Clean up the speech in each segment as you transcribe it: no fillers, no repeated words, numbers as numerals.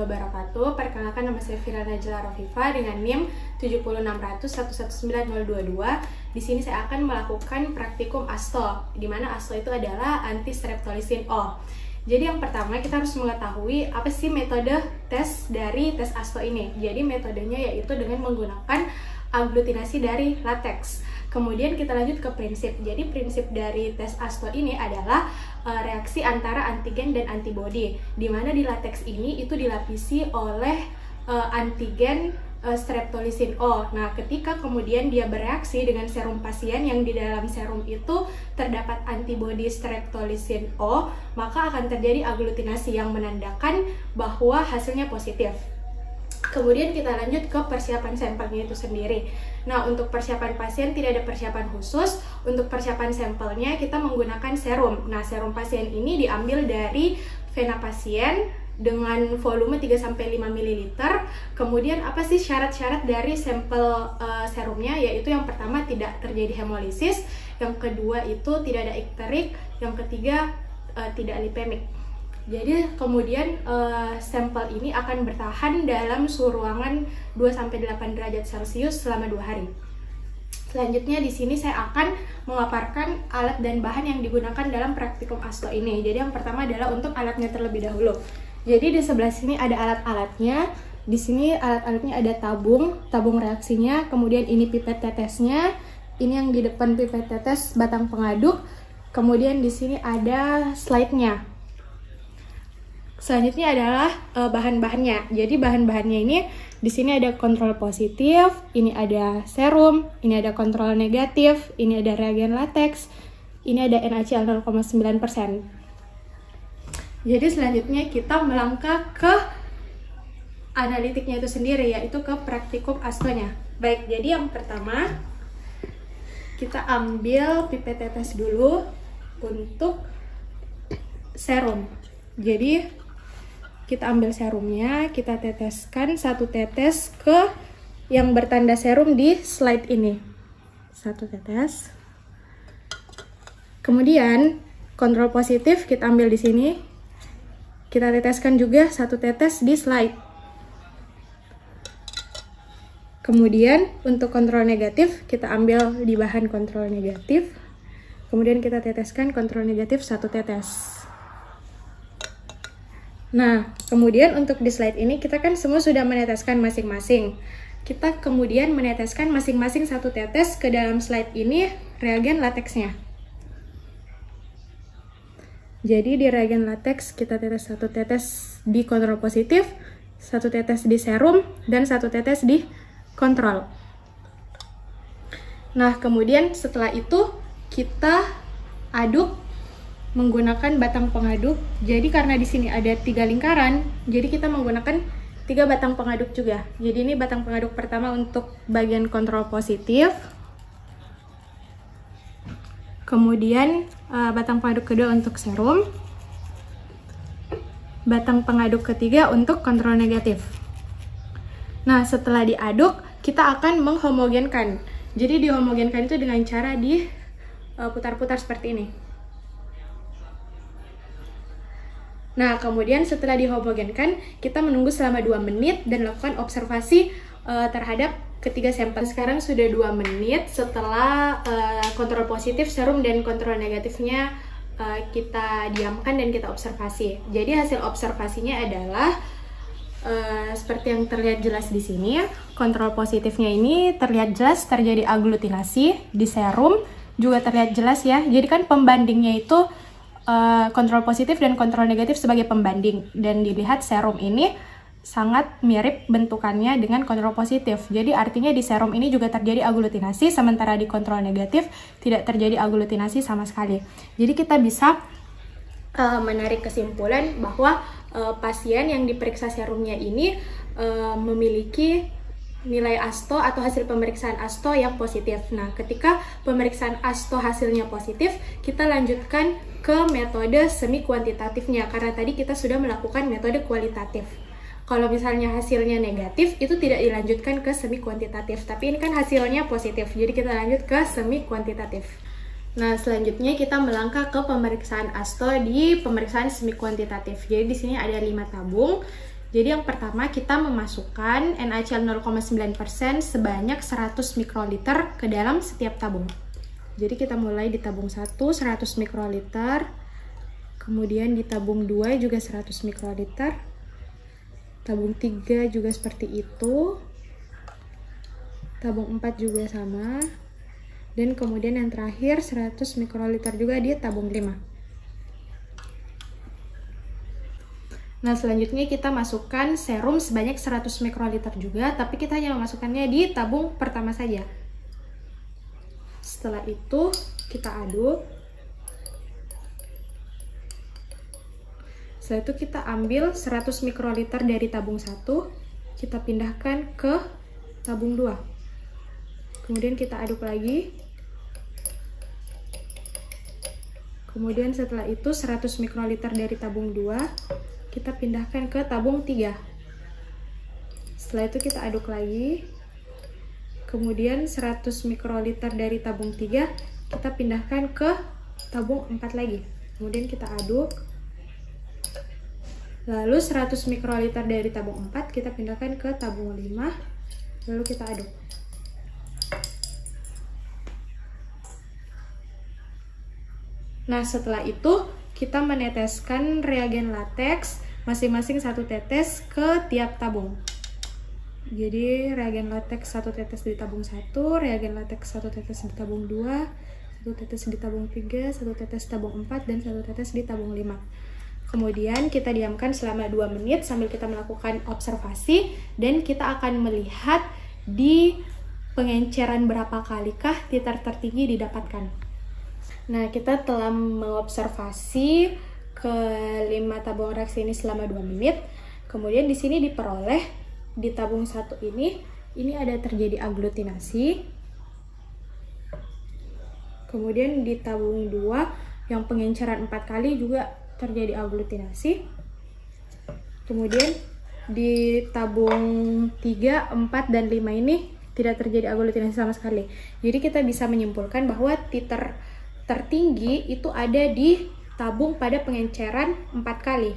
warahmatullahi wabarakatuh. Perkenalkan, nama saya Fira Najla Rofifa dengan NIM 760011922. Di sini saya akan melakukan praktikum ASTO, di mana ASTO itu adalah anti streptolisin O. Jadi yang pertama kita harus mengetahui apa sih metode tes dari tes ASTO ini. Jadi metodenya yaitu dengan menggunakan aglutinasi dari lateks. Kemudian kita lanjut ke prinsip. Jadi prinsip dari tes ASTO ini adalah reaksi antara antigen dan antibodi, di mana di lateks ini itu dilapisi oleh antigen streptolisin O. Nah, ketika kemudian dia bereaksi dengan serum pasien yang di dalam serum itu terdapat antibodi streptolisin O, maka akan terjadi aglutinasi yang menandakan bahwa hasilnya positif. Kemudian kita lanjut ke persiapan sampelnya itu sendiri. Nah, untuk persiapan pasien tidak ada persiapan khusus. Untuk persiapan sampelnya kita menggunakan serum. Nah, serum pasien ini diambil dari vena pasien dengan volume 3-5 ml. Kemudian apa sih syarat-syarat dari sampel serumnya? Yaitu yang pertama tidak terjadi hemolisis, yang kedua itu tidak ada ikterik, yang ketiga tidak lipemik. Jadi kemudian sampel ini akan bertahan dalam suhu ruangan 2-8 derajat Celcius selama 2 hari. Selanjutnya di sini saya akan memaparkan alat dan bahan yang digunakan dalam praktikum ASTO ini. Jadi yang pertama adalah untuk alatnya terlebih dahulu. Jadi di sebelah sini ada alat-alatnya. Di sini alat-alatnya ada tabung reaksinya, kemudian ini pipet tetesnya. Ini yang di depan pipet tetes batang pengaduk. Kemudian di sini ada slide-nya. Selanjutnya adalah bahan-bahannya. Jadi bahan-bahannya ini di sini ada kontrol positif, ini ada serum, ini ada kontrol negatif, ini ada reagen lateks, ini ada NaCl 0,9%. Jadi selanjutnya kita melangkah ke analitiknya itu sendiri, yaitu ke praktikum ASTO-nya. Baik, jadi yang pertama kita ambil pipet tetes dulu untuk serum. Jadi kita ambil serumnya, kita teteskan 1 tetes ke yang bertanda serum di slide ini. 1 tetes. Kemudian kontrol positif kita ambil di sini. Kita teteskan juga 1 tetes di slide. Kemudian untuk kontrol negatif kita ambil di bahan kontrol negatif. Kemudian kita teteskan kontrol negatif 1 tetes. Nah, kemudian untuk di slide ini kita kan semua sudah meneteskan masing-masing. Kita kemudian meneteskan masing-masing 1 tetes ke dalam slide ini reagen lateksnya. Jadi di reagen lateks kita tetes 1 tetes di kontrol positif, 1 tetes di serum, dan 1 tetes di kontrol. Nah, kemudian setelah itu kita aduk menggunakan batang pengaduk. Jadi karena di sini ada 3 lingkaran, jadi kita menggunakan 3 batang pengaduk juga. Jadi ini batang pengaduk pertama untuk bagian kontrol positif. Kemudian batang pengaduk kedua untuk serum. Batang pengaduk ketiga untuk kontrol negatif. Nah, setelah diaduk, kita akan menghomogenkan. Jadi dihomogenkan itu dengan cara diputar-putar seperti ini. Nah, kemudian setelah dihomogenkan, kita menunggu selama 2 menit dan lakukan observasi terhadap ketiga sampel. Sekarang sudah 2 menit setelah kontrol positif, serum, dan kontrol negatifnya kita diamkan dan kita observasi. Jadi hasil observasinya adalah seperti yang terlihat jelas di sini. Kontrol positifnya ini terlihat jelas terjadi aglutinasi, di serum juga terlihat jelas ya. Jadi kan pembandingnya itu kontrol positif dan kontrol negatif sebagai pembanding, dan dilihat serum ini sangat mirip bentukannya dengan kontrol positif. Jadi artinya di serum ini juga terjadi aglutinasi, sementara di kontrol negatif tidak terjadi aglutinasi sama sekali. Jadi kita bisa menarik kesimpulan bahwa pasien yang diperiksa serumnya ini memiliki nilai ASTO atau hasil pemeriksaan ASTO yang positif. Nah, ketika pemeriksaan ASTO hasilnya positif, kita lanjutkan ke metode semi kuantitatifnya, karena tadi kita sudah melakukan metode kualitatif. Kalau misalnya hasilnya negatif, itu tidak dilanjutkan ke semi kuantitatif, tapi ini kan hasilnya positif, jadi kita lanjut ke semi kuantitatif. Nah, selanjutnya kita melangkah ke pemeriksaan ASTO di pemeriksaan semi kuantitatif. Jadi di sini ada 5 tabung. Jadi yang pertama kita memasukkan NaCl 0,9% sebanyak 100 mikroliter ke dalam setiap tabung. Jadi kita mulai di tabung 1 100 mikroliter, kemudian di tabung 2 juga 100 mikroliter, tabung 3 juga seperti itu, tabung 4 juga sama, dan kemudian yang terakhir 100 mikroliter juga di tabung 5. Nah, selanjutnya kita masukkan serum sebanyak 100 mikroliter juga, tapi kita hanya memasukkannya di tabung pertama saja. Setelah itu, kita aduk. Setelah itu kita ambil 100 mikroliter dari tabung 1, kita pindahkan ke tabung 2. Kemudian kita aduk lagi. Kemudian setelah itu 100 mikroliter dari tabung 2, kita pindahkan ke tabung 3. Setelah itu kita aduk lagi. Kemudian 100 mikroliter dari tabung 3 kita pindahkan ke tabung 4 lagi. Kemudian kita aduk. Lalu 100 mikroliter dari tabung 4 kita pindahkan ke tabung 5. Lalu kita aduk. Nah, setelah itu kita meneteskan reagen lateks masing-masing 1 tetes ke tiap tabung. Jadi reagen lateks 1 tetes di tabung 1, reagen lateks 1 tetes di tabung 2, 1 tetes di tabung 3, 1 tetes tabung 4, dan 1 tetes di tabung 5. Kemudian kita diamkan selama 2 menit sambil kita melakukan observasi, dan kita akan melihat di pengenceran berapa kalikah titer tertinggi didapatkan. Nah, kita telah mengobservasi ke 5 tabung reaksi ini selama 2 menit. Kemudian di sini diperoleh di tabung 1 ini ada terjadi aglutinasi. Kemudian di tabung 2 yang pengenceran 4 kali juga terjadi aglutinasi. Kemudian di tabung 3, 4, dan 5 ini tidak terjadi aglutinasi sama sekali. Jadi kita bisa menyimpulkan bahwa titer tertinggi itu ada di tabung pada pengenceran 4 kali.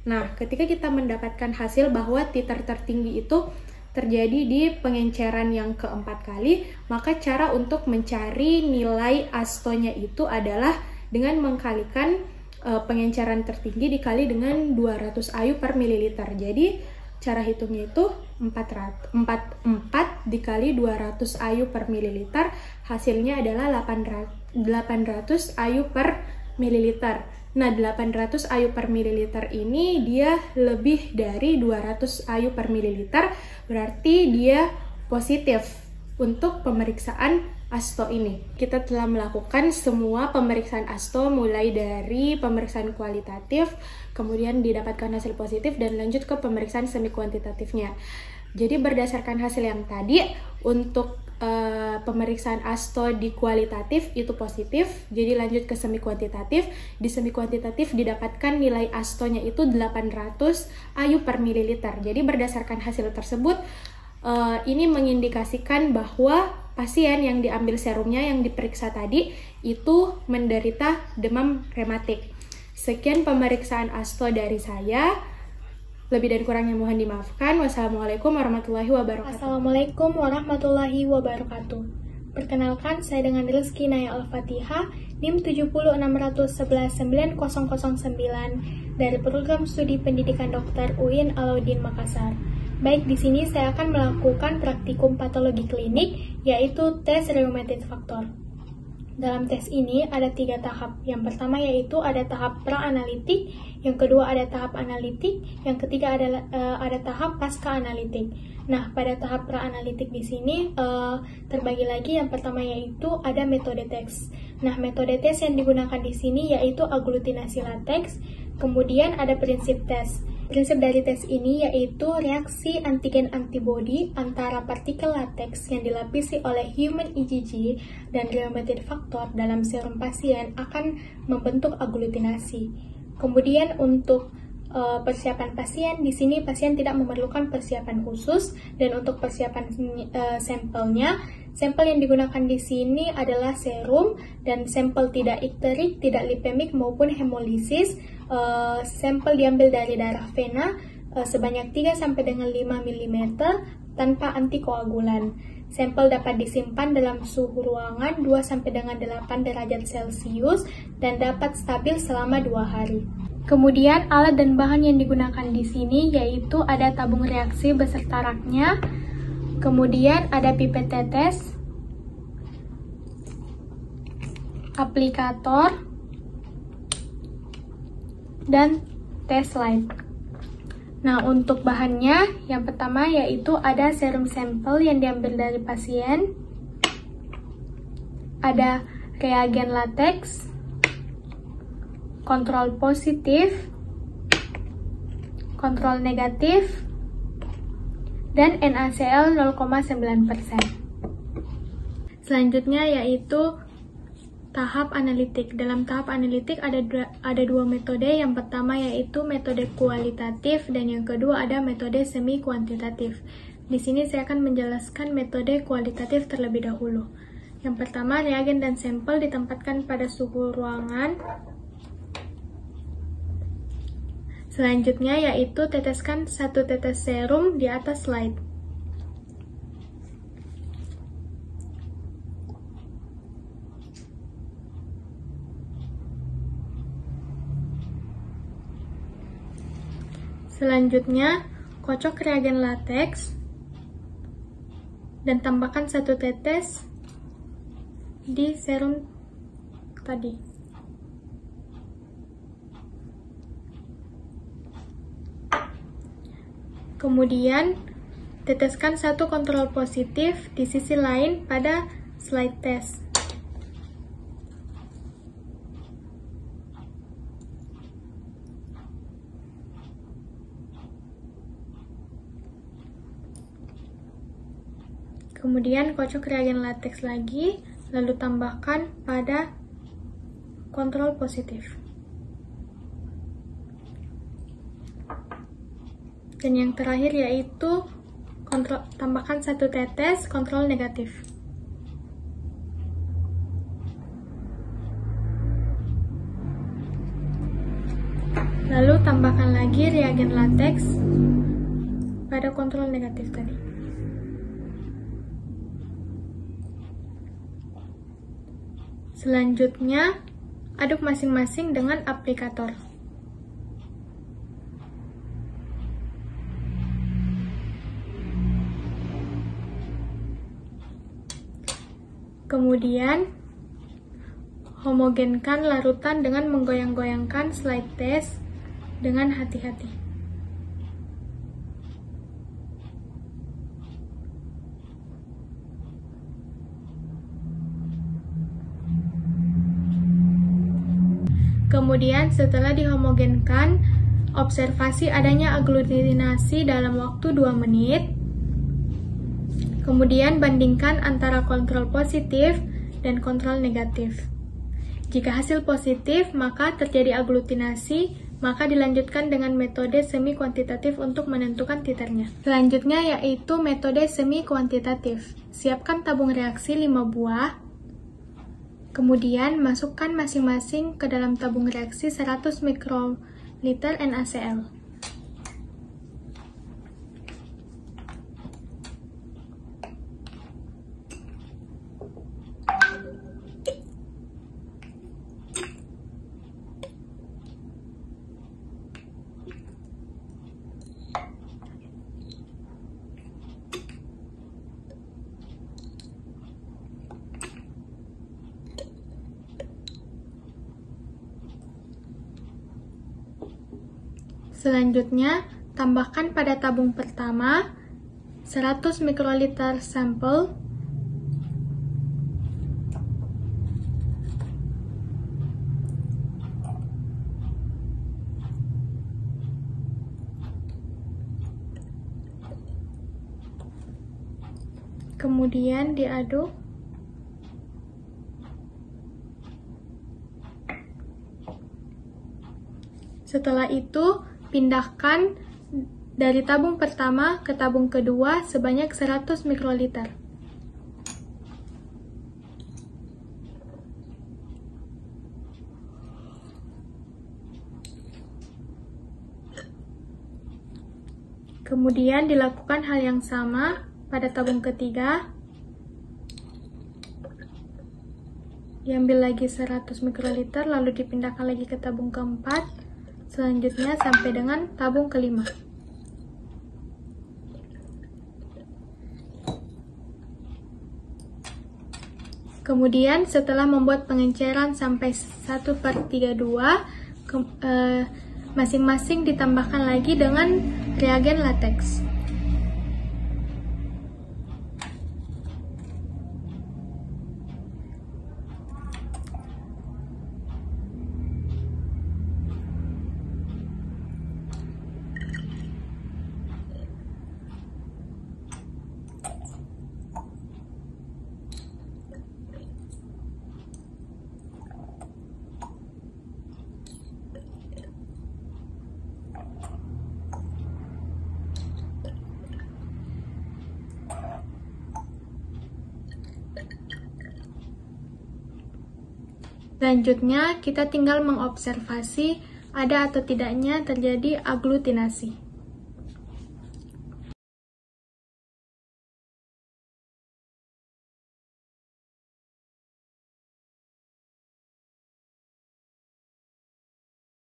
Nah, ketika kita mendapatkan hasil bahwa titer tertinggi itu terjadi di pengenceran yang keempat kali, maka cara untuk mencari nilai astonya itu adalah dengan mengkalikan pengenceran tertinggi dikali dengan 200 AU per mililiter. Jadi cara hitungnya itu 4 dikali 200 AU per mililiter, hasilnya adalah 800 AU per mililiter. Nah, 800 AU per mililiter ini dia lebih dari 200 AU per mililiter, berarti dia positif untuk pemeriksaan asto ini. Kita telah melakukan semua pemeriksaan asto mulai dari pemeriksaan kualitatif, kemudian didapatkan hasil positif, dan lanjut ke pemeriksaan semi kuantitatifnya. Jadi berdasarkan hasil yang tadi, untuk pemeriksaan asto di kualitatif itu positif, jadi lanjut ke semi kuantitatif. Di semi kuantitatif didapatkan nilai astonya itu 800 AU per mililiter. Jadi berdasarkan hasil tersebut, ini mengindikasikan bahwa pasien yang diambil serumnya yang diperiksa tadi itu menderita demam rematik. Sekian pemeriksaan asto dari saya. Lebih dan kurangnya mohon dimaafkan. Wassalamualaikum warahmatullahi wabarakatuh. Assalamualaikum warahmatullahi wabarakatuh. Perkenalkan, saya dengan Rizky Naya Al-Fatihah, NIM 706119009 dari Program Studi Pendidikan Dokter UIN Alauddin Makassar. Baik, di sini saya akan melakukan praktikum patologi klinik, yaitu tes rheumatic factor. Dalam tes ini ada 3 tahap. Yang pertama yaitu ada tahap pra-analitik, yang kedua ada tahap analitik, yang ketiga ada tahap pasca-analitik. Nah, pada tahap pra-analitik di sini terbagi lagi. Yang pertama yaitu ada metode tes. Nah, metode tes yang digunakan di sini yaitu aglutinasi lateks. Kemudian ada prinsip tes. Prinsip dari tes ini yaitu reaksi antigen antibody antara partikel lateks yang dilapisi oleh human IgG dan rheumatic factor dalam serum pasien akan membentuk aglutinasi. Kemudian untuk persiapan pasien, di sini pasien tidak memerlukan persiapan khusus, dan untuk persiapan sampelnya Sampel yang digunakan di sini adalah serum dan sampel tidak ikterik, tidak lipemik maupun hemolisis. Sampel diambil dari darah vena sebanyak 3 sampai dengan 5 mm tanpa antikoagulan. Sampel dapat disimpan dalam suhu ruangan 2 sampai dengan 8 derajat Celcius dan dapat stabil selama 2 hari. Kemudian alat dan bahan yang digunakan di sini yaitu ada tabung reaksi beserta raknya, kemudian ada pipet tetes, aplikator, dan test light. Nah, untuk bahannya, yang pertama yaitu ada serum sampel yang diambil dari pasien, ada reagen latex, kontrol positif, kontrol negatif, dan NaCl 0,9%. Selanjutnya yaitu tahap analitik. Dalam tahap analitik ada dua metode. Yang pertama yaitu metode kualitatif dan yang kedua ada metode semi kuantitatif. Di sini saya akan menjelaskan metode kualitatif terlebih dahulu. Yang pertama, reagen dan sampel ditempatkan pada suhu ruangan. Selanjutnya yaitu teteskan 1 tetes serum di atas slide. Selanjutnya, kocok reagen latex dan tambahkan 1 tetes di serum tadi. Kemudian, teteskan 1 kontrol positif di sisi lain pada slide test. Kemudian kocok reagen latex lagi, lalu tambahkan pada kontrol positif. Dan yang terakhir yaitu tambahkan 1 tetes kontrol negatif. Lalu tambahkan lagi reagen latex pada kontrol negatif tadi. Selanjutnya, aduk masing-masing dengan aplikator. Kemudian, homogenkan larutan dengan menggoyang-goyangkan slide test dengan hati-hati. Kemudian setelah dihomogenkan, observasi adanya aglutinasi dalam waktu 2 menit. Kemudian bandingkan antara kontrol positif dan kontrol negatif. Jika hasil positif, maka terjadi aglutinasi, maka dilanjutkan dengan metode semi kuantitatif untuk menentukan titernya. Selanjutnya yaitu metode semi kuantitatif. Siapkan tabung reaksi 5 buah. Kemudian, masukkan masing-masing ke dalam tabung reaksi 100 mikroliter NaCl. Selanjutnya, tambahkan pada tabung pertama 100 mikroliter sampel. Kemudian diaduk. Setelah itu, pindahkan dari tabung pertama ke tabung kedua sebanyak 100 mikroliter. Kemudian dilakukan hal yang sama pada tabung ketiga. Diambil lagi 100 mikroliter, lalu dipindahkan lagi ke tabung keempat. Selanjutnya sampai dengan tabung kelima. Kemudian setelah membuat pengenceran sampai 1/32, masing-masing ditambahkan lagi dengan reagen latex. Selanjutnya, kita tinggal mengobservasi ada atau tidaknya terjadi aglutinasi.